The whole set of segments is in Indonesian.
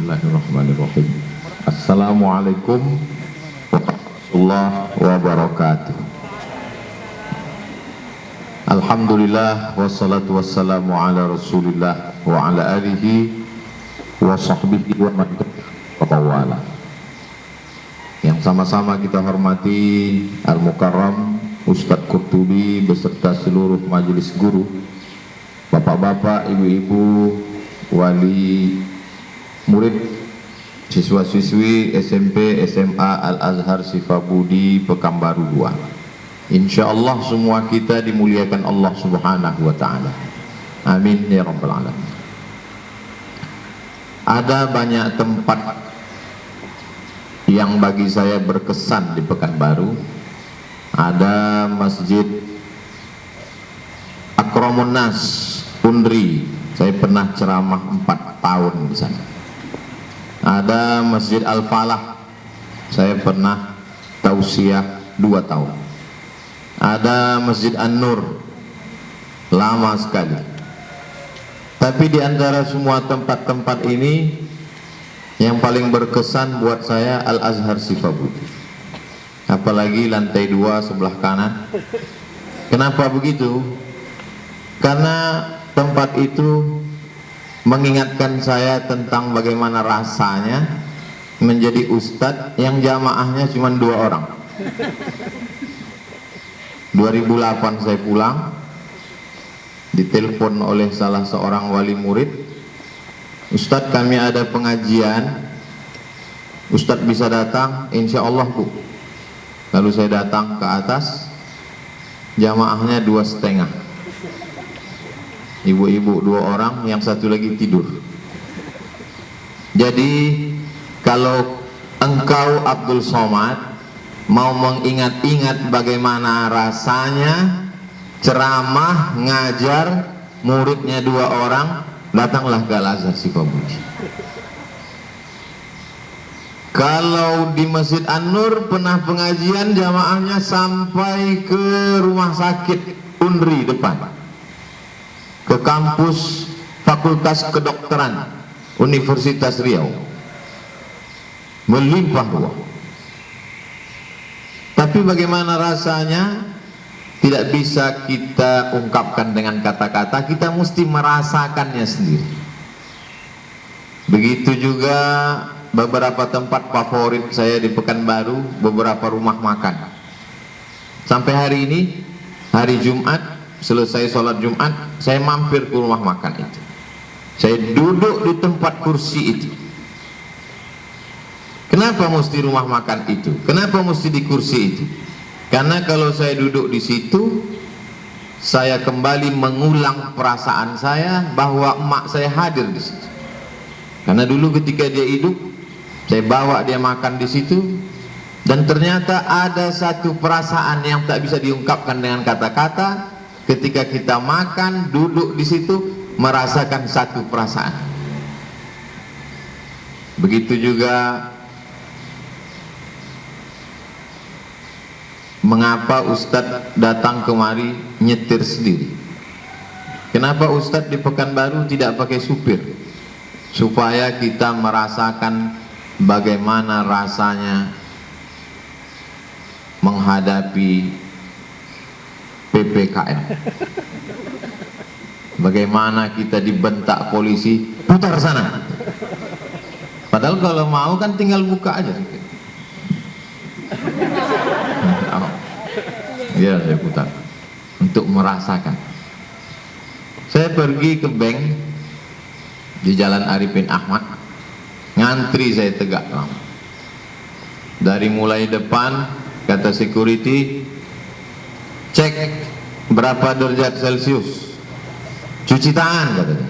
Bismillahirrahmanirrahim. Assalamualaikum warahmatullahi wabarakatuh. Alhamdulillah wassalatu wassalamu ala Rasulillah wa ala alihi wa sahbihi wa man tabi'ahum. Yang sama-sama kita hormati Al-Mukarram Ustadz Qurtubi beserta seluruh majelis guru, bapak-bapak, ibu-ibu, wali murid, siswa-siswi SMP SMA Al-Azhar Sifabudi Pekanbaru 2. Insyaallah semua kita dimuliakan Allah Subhanahu wa taala. Amin ya rabbal alamin. Ada banyak tempat yang bagi saya berkesan di Pekanbaru. Ada Masjid Akramun Nas Undri, saya pernah ceramah 4 tahun di sana. Ada Masjid Al-Falah, saya pernah tausiah 2 tahun. Ada Masjid An-Nur, lama sekali. Tapi di antara semua tempat-tempat ini, yang paling berkesan buat saya Al-Azhar Sifabudi. Apalagi lantai 2 sebelah kanan. Kenapa begitu? Karena tempat itu mengingatkan saya tentang bagaimana rasanya menjadi ustadz yang jamaahnya cuma 2 orang. 2008 saya pulang, ditelepon oleh salah seorang wali murid, "Ustadz, kami ada pengajian, Ustadz bisa datang?" "Insya Allah Bu." Lalu saya datang ke atas, jamaahnya 2,5, ibu-ibu 2 orang, yang satu lagi tidur. Jadi kalau engkau Abdul Somad mau mengingat-ingat bagaimana rasanya ceramah ngajar muridnya 2 orang, datanglah ke Al-Azhar Sifabudi. Kalau di Masjid An-Nur pernah pengajian, jamaahnya sampai ke rumah sakit Undri depan, ke kampus Fakultas Kedokteran Universitas Riau, melimpah ruah. Tapi bagaimana rasanya tidak bisa kita ungkapkan dengan kata-kata, kita mesti merasakannya sendiri. Begitu juga beberapa tempat favorit saya di Pekanbaru, beberapa rumah makan. Sampai hari ini, hari Jumat, selesai sholat Jumat, saya mampir ke rumah makan itu. Saya duduk di tempat kursi itu. Kenapa mesti rumah makan itu? Kenapa mesti di kursi itu? Karena kalau saya duduk di situ, saya kembali mengulang perasaan saya bahwa emak saya hadir di situ. Karena dulu ketika dia hidup, saya bawa dia makan di situ, dan ternyata ada satu perasaan yang tak bisa diungkapkan dengan kata-kata. Ketika kita makan, duduk di situ, merasakan satu perasaan. Begitu juga mengapa Ustadz datang kemari nyetir sendiri. Kenapa Ustadz di Pekanbaru tidak pakai supir? Supaya kita merasakan bagaimana rasanya menghadapi PPKM. Bagaimana kita dibentak polisi, putar sana. Padahal kalau mau kan tinggal buka aja. Ya, saya putar untuk merasakan. Saya pergi ke bank di Jalan Arifin Ahmad, ngantri saya tegak lama. Dari mulai depan, kata security, cek berapa derajat Celcius, cuci tangan katanya.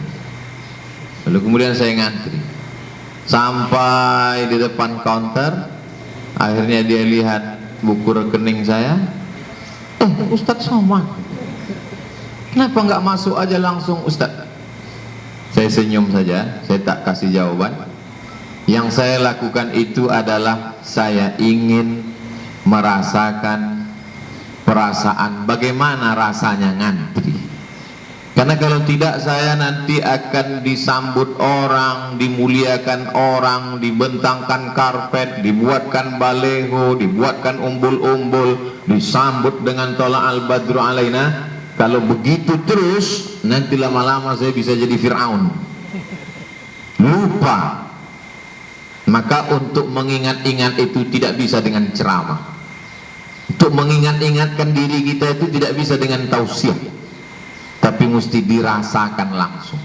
Lalu kemudian saya ngantri sampai di depan counter. Akhirnya dia lihat buku rekening saya. Ustadz Somad, kenapa nggak masuk aja langsung Ustadz? Saya senyum saja, saya tak kasih jawaban. Yang saya lakukan itu adalah saya ingin merasakan perasaan bagaimana rasanya ngantri. Karena kalau tidak saya nanti akan disambut orang, dimuliakan orang, dibentangkan karpet, dibuatkan baleho, dibuatkan umbul-umbul, disambut dengan tola al-badru alaina. Kalau begitu terus, nanti lama-lama saya bisa jadi Fir'aun. Lupa. Maka untuk mengingat-ingat itu tidak bisa dengan ceramah. Untuk mengingat-ingatkan diri kita itu tidak bisa dengan tausiah, tapi mesti dirasakan langsung.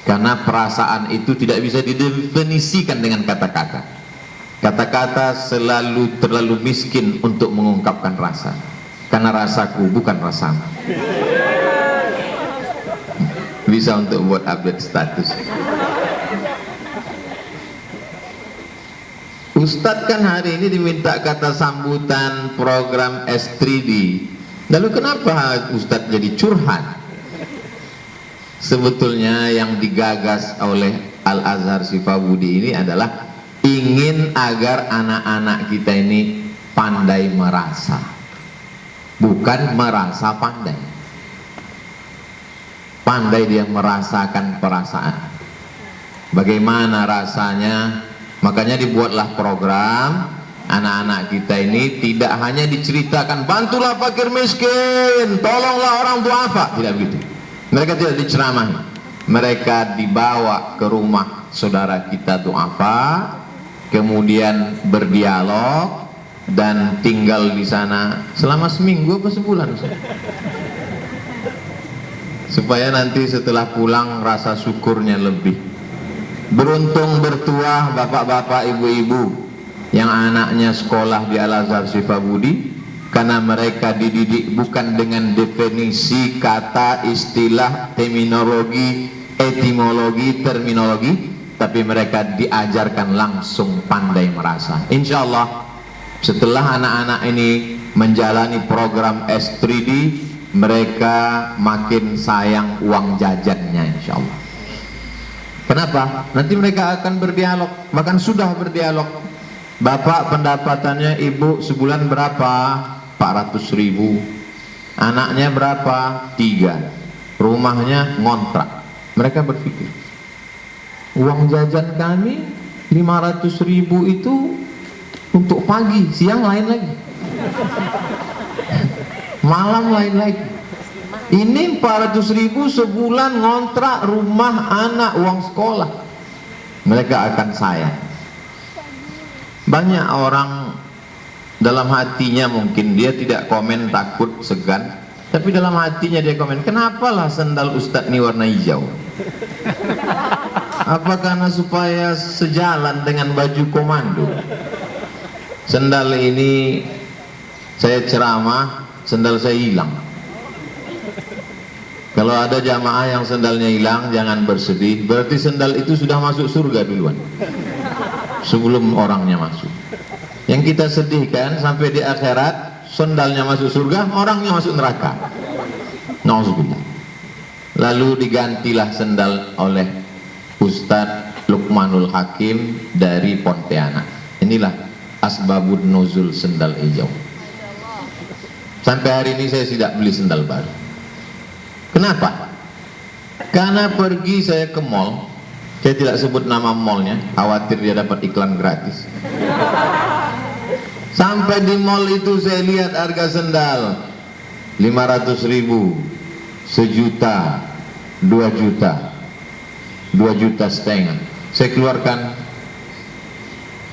Karena perasaan itu tidak bisa didefinisikan dengan kata-kata. Kata-kata selalu terlalu miskin untuk mengungkapkan rasa. Karena rasaku bukan rasamu. Bisa untuk buat update status. Ustadz kan hari ini diminta kata sambutan program S3D. Lalu kenapa Ustadz jadi curhat? Sebetulnya yang digagas oleh Al-Azhar Sifabudi ini adalah ingin agar anak-anak kita ini pandai merasa, bukan merasa pandai. Pandai dia merasakan perasaan. Bagaimana rasanya? Makanya dibuatlah program. Anak-anak kita ini tidak hanya diceritakan bantulah fakir miskin, tolonglah orang duafa, tidak begitu. Mereka tidak diceramahi. Mereka dibawa ke rumah saudara kita duafa, kemudian berdialog dan tinggal di sana selama seminggu atau sebulan, supaya nanti setelah pulang rasa syukurnya lebih. Beruntung bertuah bapak-bapak, ibu-ibu yang anaknya sekolah di Al-Azhar Sifabudi, karena mereka dididik bukan dengan definisi kata, istilah, terminologi, etimologi, terminologi, tapi mereka diajarkan langsung pandai merasa. Insya Allah setelah anak-anak ini menjalani program S3D, mereka makin sayang uang jajannya, insya Allah. Kenapa? Nanti mereka akan berdialog, bahkan sudah berdialog. Bapak pendapatannya, ibu sebulan berapa? 400.000. Anaknya berapa? 3. Rumahnya ngontrak. Mereka berpikir, uang jajan kami 500.000 itu untuk pagi, siang lain lagi, malam lain lagi. Ini 400.000 sebulan ngontrak rumah, anak, uang sekolah. Mereka akan sayang. Banyak orang dalam hatinya mungkin dia tidak komen, takut, segan, tapi dalam hatinya dia komen, kenapalah sendal Ustadz ini warna hijau? Apa karena supaya sejalan dengan baju komando? Sendal ini saya ceramah, sendal saya hilang. Kalau ada jamaah yang sendalnya hilang, jangan bersedih, berarti sendal itu sudah masuk surga duluan sebelum orangnya masuk. Yang kita sedihkan sampai di akhirat sendalnya masuk surga, orangnya masuk neraka. Nauzubillah. Lalu digantilah sendal oleh Ustadz Luqmanul Hakim dari Pontianak. Inilah asbabun nuzul sendal hijau. Sampai hari ini saya tidak beli sendal baru. Kenapa? Karena pergi saya ke mall, saya tidak sebut nama mallnya, khawatir dia dapat iklan gratis. Sampai di mall itu saya lihat harga sendal 500.000, 1 juta, 2 juta, 2 juta setengah. Saya keluarkan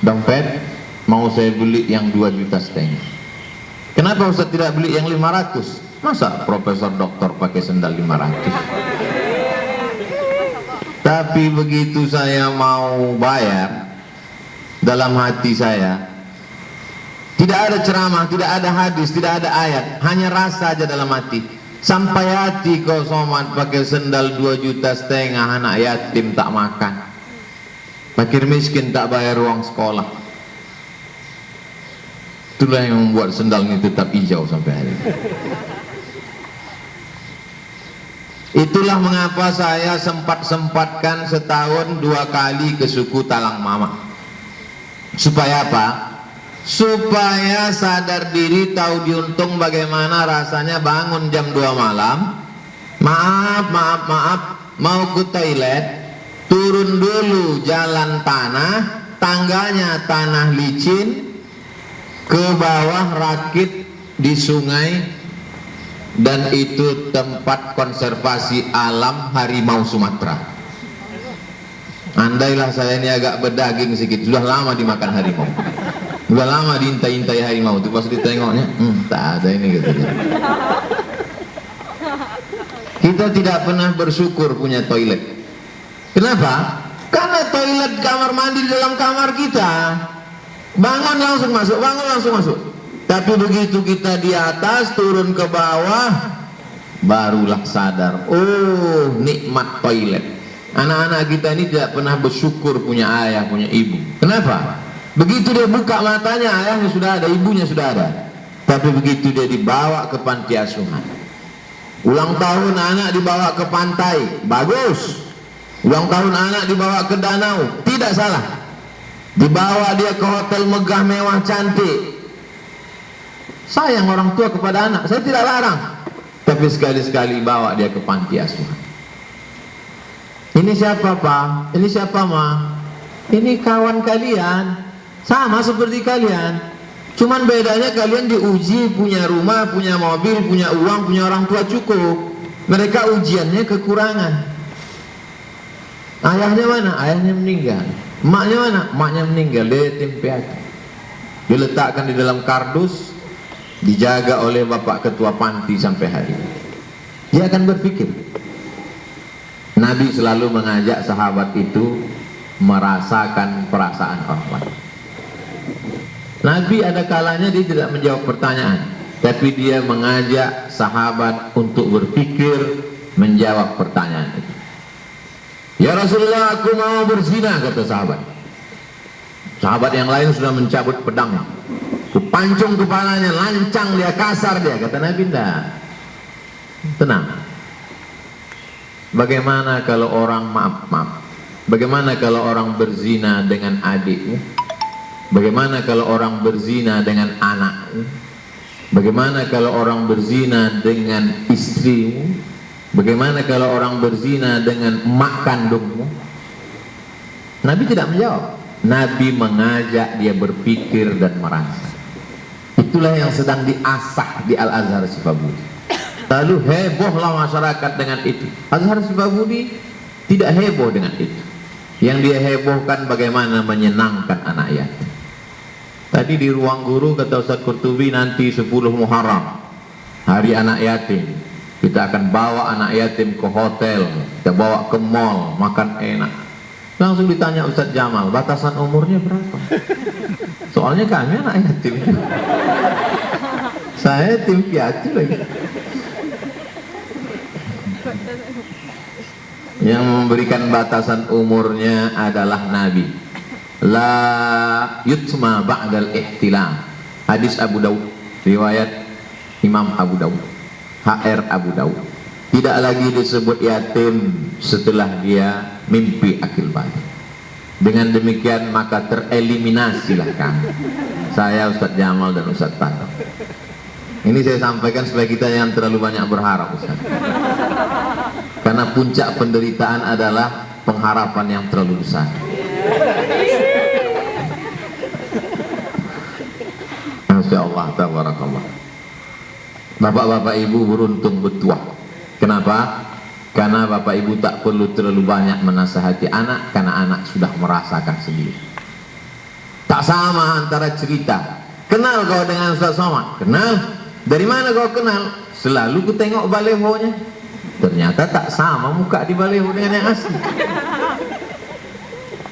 dompet, mau saya beli yang 2 juta setengah. Kenapa Ustaz tidak beli yang 500? Masa profesor doktor pakai sendal 500? Tapi begitu saya mau bayar, dalam hati saya tidak ada ceramah, tidak ada hadis, tidak ada ayat, hanya rasa aja dalam hati. Sampai hati kau somat pakai sendal 2 juta setengah, anak yatim tak makan, fakir miskin tak bayar uang sekolah. Itulah yang membuat sendal ini tetap hijau sampai hari ini. Itulah mengapa saya sempat-sempatkan setahun 2 kali ke suku Talang Mama. Supaya apa? Supaya sadar diri, tahu diuntung bagaimana rasanya bangun jam 2 malam, maaf, mau ke toilet, turun dulu jalan tanah, tangganya tanah licin, ke bawah rakit di sungai, dan itu tempat konservasi alam harimau Sumatera. Andailah saya ini agak berdaging sedikit, sudah lama dimakan harimau, sudah lama diintai-intai harimau itu, pas ditengoknya tak ada ini gitu. Kita tidak pernah bersyukur punya toilet. Kenapa? Karena toilet kamar mandi di dalam kamar kita, bangun langsung masuk, bangun langsung masuk. Tapi begitu kita di atas, turun ke bawah, barulah sadar, oh nikmat toilet. Anak-anak kita ini tidak pernah bersyukur punya ayah, punya ibu. Kenapa? Begitu dia buka matanya, ayahnya sudah ada, ibunya sudah ada. Tapi begitu dia dibawa ke panti asuhan, ulang tahun anak dibawa ke pantai, bagus. Ulang tahun anak dibawa ke danau, tidak salah. Dibawa dia ke hotel megah mewah cantik, sayang orang tua kepada anak, saya tidak larang. Tapi sekali-sekali bawa dia ke panti asuhan. Ini siapa Pak? Ini siapa Ma? Ini kawan kalian, sama seperti kalian. Cuman bedanya kalian diuji punya rumah, punya mobil, punya uang, punya orang tua cukup. Mereka ujiannya kekurangan. Ayahnya mana? Ayahnya meninggal. Emaknya mana? Emaknya meninggal. Dia yatim piatu. Diletakkan di dalam kardus, dijaga oleh bapak ketua panti sampai hari ini. Dia akan berpikir. Nabi selalu mengajak sahabat itu merasakan perasaan orang lain. Nabi ada kalanya dia tidak menjawab pertanyaan, tapi dia mengajak sahabat untuk berpikir menjawab pertanyaan itu. Ya Rasulullah, aku mau berzina, kata sahabat. Sahabat yang lain sudah mencabut pedangnya, kupancung kepalanya, lancang dia, kasar dia. Kata Nabi, tidak, tenang. Bagaimana kalau orang bagaimana kalau orang berzina dengan adikmu? Bagaimana kalau orang berzina dengan anakmu? Bagaimana kalau orang berzina dengan istrimu? Bagaimana kalau orang berzina dengan emak kandungmu? Nabi tidak menjawab. Nabi mengajak dia berpikir dan merasa. Itulah yang sedang diasah di Al-Azhar Sifabudi. Lalu hebohlah masyarakat dengan itu. Azhar Sifabudi tidak heboh dengan itu. Yang dia hebohkan bagaimana menyenangkan anak yatim. Tadi di ruang guru kata Ustaz Qurtubi, nanti 10 Muharram, hari anak yatim, kita akan bawa anak yatim ke hotel, kita bawa ke mall, makan enak. Langsung ditanya Ustaz Jamal, batasan umurnya berapa? Soalnya kami anak yatim, saya yatim piatu lagi. Yang memberikan batasan umurnya adalah Nabi. La yutma ba'dal ihtilam. Hadis Abu Daud, riwayat Imam Abu Daud, HR Abu Daud. Tidak lagi disebut yatim setelah dia mimpi akil balik. Dengan demikian maka tereliminasilah kami, saya, Ustaz Jamal dan Ustaz Tato. Ini saya sampaikan supaya kita jangan terlalu banyak berharap, Ustaz. Karena puncak penderitaan adalah pengharapan yang terlalu besar. Masya Allah, tabarakallah. Bapak-bapak ibu beruntung bertuah. Kenapa? Karena bapak ibu tak perlu terlalu banyak menasihati anak, karena anak sudah merasakan sendiri. Tak sama antara cerita. Kenal kau dengan Ustaz Somad? Kenal. Dari mana kau kenal? Selalu ku tengok balehonya. Ternyata tak sama muka di baleho dengan yang asli.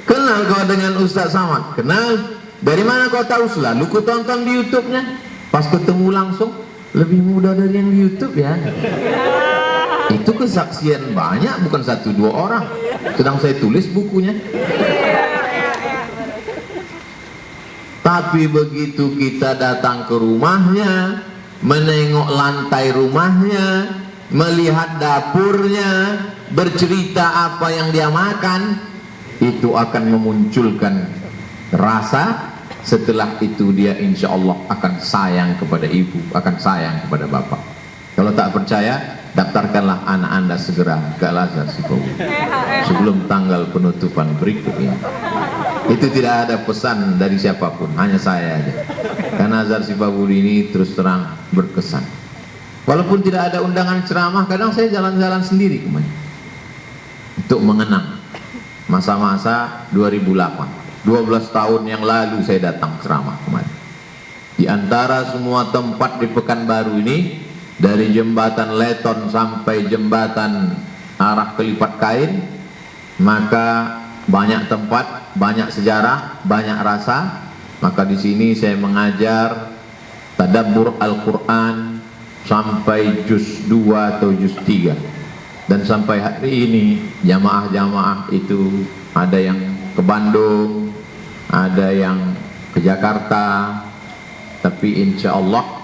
Kenal kau dengan Ustaz Somad? Kenal. Dari mana kau tahu? Selalu ku tonton di YouTube-nya. Pas ketemu langsung, lebih muda dari yang di YouTube ya. Itu kesaksian banyak, bukan 1-2 orang. Sedang saya tulis bukunya. Tapi begitu kita datang ke rumahnya, menengok lantai rumahnya, melihat dapurnya, bercerita apa yang dia makan, itu akan memunculkan rasa. Setelah itu dia insya Allah akan sayang kepada ibu, akan sayang kepada bapak. Kalau tak percaya, daftarkanlah anak Anda segera ke Al-Azhar Sifabudi sebelum tanggal penutupan berikutnya. Itu tidak ada pesan dari siapapun, hanya saya aja. Karena Azhar Sifabudi ini terus terang berkesan. Walaupun tidak ada undangan ceramah, kadang saya jalan-jalan sendiri kemana untuk mengenang masa-masa 2008. 12 tahun yang lalu saya datang ceramah kemarin. Di antara semua tempat di Pekanbaru ini, dari jembatan Leton sampai jembatan arah Kelipat Kain, maka banyak tempat, banyak sejarah, banyak rasa. Maka di sini saya mengajar tadabbur Al-Quran sampai juz 2 atau juz 3. Dan sampai hari ini jamaah-jamaah itu ada yang ke Bandung, ada yang ke Jakarta, tapi insya Allah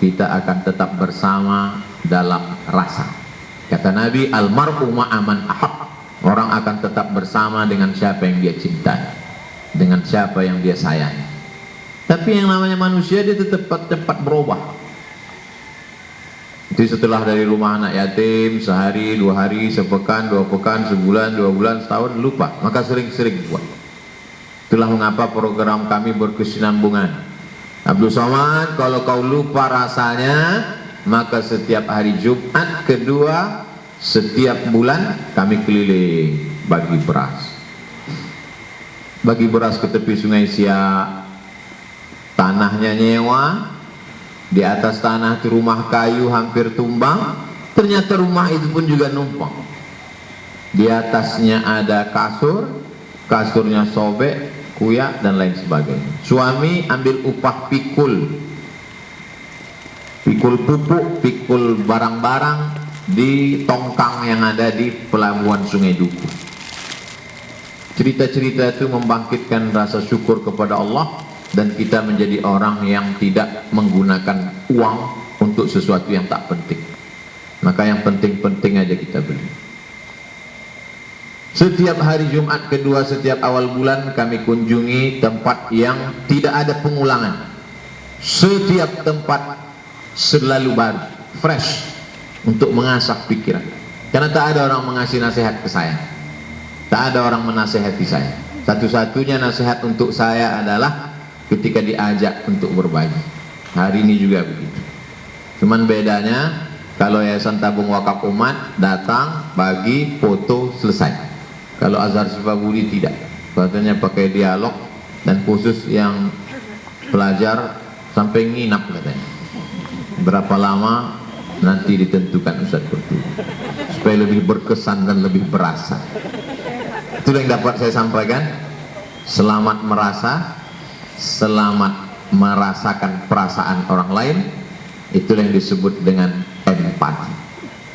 kita akan tetap bersama dalam rasa. Kata Nabi, almar'u ma'aman ahab. Orang akan tetap bersama dengan siapa yang dia cintai, dengan siapa yang dia sayangi. Tapi yang namanya manusia dia tetap cepat berubah. Itu setelah dari rumah anak yatim, sehari, 2 hari, sepekan, 2 pekan, sebulan, 2 bulan, setahun, lupa. Maka sering-sering buat. Itulah mengapa program kami berkesinambungan. Abdul Somad, kalau kau lupa rasanya, maka setiap hari Jumat kedua setiap bulan kami keliling bagi beras. Bagi beras ke tepi Sungai Siak. Tanahnya nyewa, di atas tanah itu rumah kayu hampir tumbang. Ternyata rumah itu pun juga numpang. Di atasnya ada kasur, kasurnya sobek, kuyak dan lain sebagainya. Suami ambil upah pikul pupuk, pikul barang-barang di tongkang yang ada di pelabuhan Sungai Duku. Cerita-cerita itu membangkitkan rasa syukur kepada Allah, dan kita menjadi orang yang tidak menggunakan uang untuk sesuatu yang tak penting. Maka yang penting-penting aja kita beli. Setiap hari Jumat kedua setiap awal bulan kami kunjungi tempat yang tidak ada pengulangan. Setiap tempat selalu baru, fresh, untuk mengasah pikiran. Karena tak ada orang mengasih nasihat ke saya, tak ada orang menasihati saya. Satu-satunya nasihat untuk saya adalah ketika diajak untuk berbagi. Hari ini juga begitu. Cuman bedanya, kalau Yayasan Tabung Wakaf Umat datang, bagi, foto, selesai. Kalau Azhar Sifabudi tidak, katanya pakai dialog, dan khusus yang pelajar sampai nginap katanya. Berapa lama nanti ditentukan Ustaz Kurtubi, supaya lebih berkesan dan lebih berasa. Itu yang dapat saya sampaikan. Selamat merasa, selamat merasakan perasaan orang lain. Itulah yang disebut dengan empati.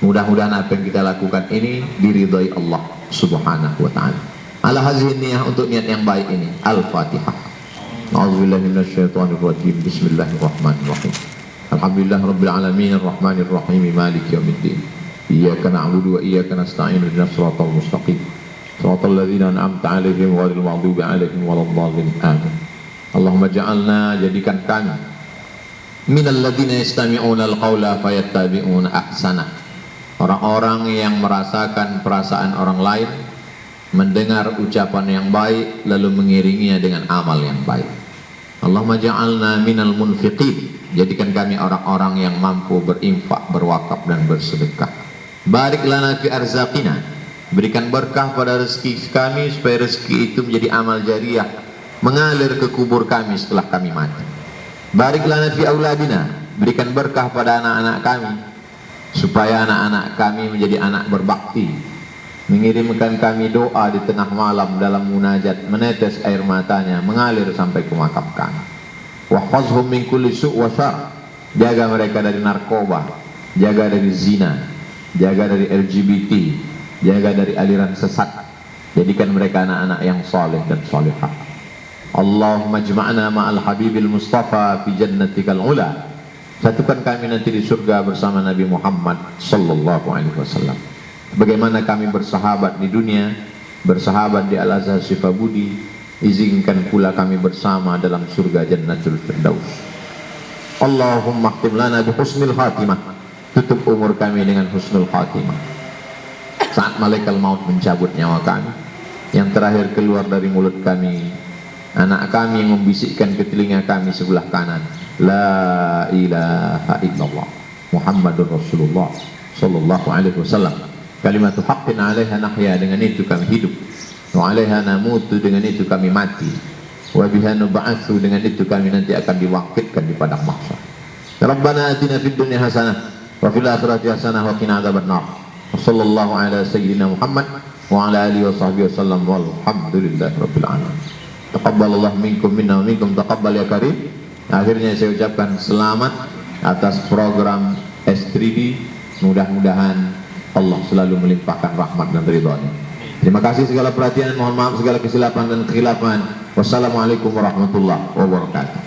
Mudah-mudahan apa yang kita lakukan ini diridhai Allah Subhanahu wa ta'ala. Ala hazihi niyah, untuk niat yang baik ini. Al-Fatihah. A'udzubillahi minasyaitonir rajim. Bismillahirrahmanirrahim. Alhamdulillah rabbil alamin arrahmanir rahim maliki yaumiddin. Iyyaka na'budu wa iyyaka nasta'in ihdinas siratal mustaqim. Siratal ladzina an'amta 'alaihim ghairil maghdubi 'alaihim waladdallin. Amin. Allahumma ja'alna, jadikan kami minal ladzina yastami'una al-qaula fayattabi'una ahsana. Orang-orang yang merasakan perasaan orang lain, mendengar ucapan yang baik lalu mengiringinya dengan amal yang baik. Allahumma ja'alna minal munfiqin, jadikan kami orang-orang yang mampu berinfak, berwakaf dan bersedekah. Barik lana fi arzaqina, berikan berkah pada rezeki kami, supaya rezeki itu menjadi amal jariah, mengalir ke kubur kami setelah kami mati. Barik lana fi auladina, berikan berkah pada anak-anak kami, supaya anak-anak kami menjadi anak berbakti, mengirimkan kami doa di tengah malam dalam munajat, menetes air matanya mengalir sampai ke makam kami. Wahfazhum min kulli su' wa syar, jaga mereka dari narkoba, jaga dari zina, jaga dari LGBT, jaga dari aliran sesat. Jadikan mereka anak-anak yang saleh dan salihah. Allahumma jma'na ma'al habibil mustafa fi jannatikal ula, satukan kami nanti di surga bersama Nabi Muhammad sallallahu alaihi wasallam. Bagaimana kami bersahabat di dunia, bersahabat di Al-Azhar Sifabudi, izinkan pula kami bersama dalam surga Jannatul Firdaus. Allahumma khtim lana bi husnil khatimah tutup umur kami dengan husnul khatimah. Saat malaikat maut mencabut nyawa kami, yang terakhir keluar dari mulut kami, anak kami yang membisikkan ke telinga kami sebelah kanan, la ilaha illallah Muhammadur Rasulullah sallallahu alaihi wasallam, kalimatu haqqin 'alaiha nahya, dengan itu kami hidup, wa 'alaiha namutu, dengan itu kami mati, wa biha nub'atsu, dengan itu kami nanti akan diwakilkan di padang mahsyar. Rabbana atina fid dunya hasanah wa fil akhirati hasanah wa qina adzabannar. Wassallallahu ala sayyidina Muhammad wa ala alihi wa sahbihi wasallam, walhamdulillahi rabbil alamin. Taqabbalallahu minkum minna wa minkum taqabbal ya karim. Akhirnya saya ucapkan selamat atas program S3D. Mudah-mudahan Allah selalu melimpahkan rahmat dan ridhanya. Terima kasih segala perhatian, mohon maaf segala kesilapan dan kekhilafan. Wassalamualaikum warahmatullahi wabarakatuh.